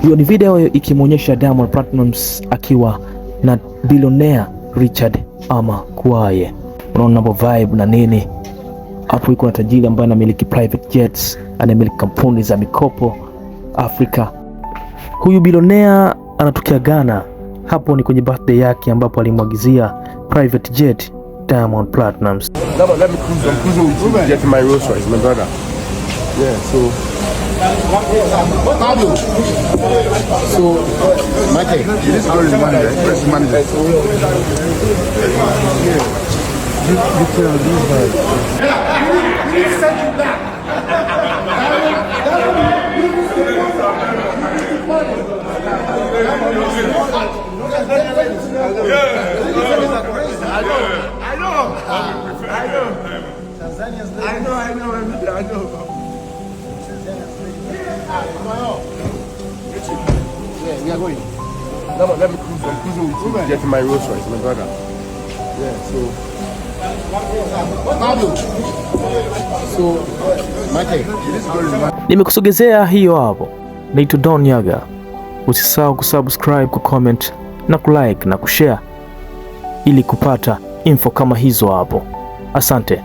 Hiyo ni video ikimwonyesha Diamond Platnumz akiwa na billionaire Richard ama Kwaye. Unaona hapo vibe na nini? Hapo iko na tajiri ambaye anamiliki private jets, anamiliki kampuni za mikopo Afrika. Huyu billionaire anatokea Ghana. Hapo ni kwenye birthday yake ambapo alimwagizia private jet Diamond Platnumz. Let me cruise. I'm cruising with you. Get my Rolls Royce, my brother. Yeah, so Michael, this girl is money, right? Where's the money? Yeah. You tell these guys. I know. Tanzania's there. I know. Yeah, we are going. No, let me cruise. I'm cruising with you. Get my Rolls Royce, my brother. Yeah, so Michael, this girl is money. Nimekusogezea hiyo hapo. Naitwa Don Yaga. Usisahau kusubscribe, kucomment na kulike na kushare ili kupata info kama hizo hapo. Asante.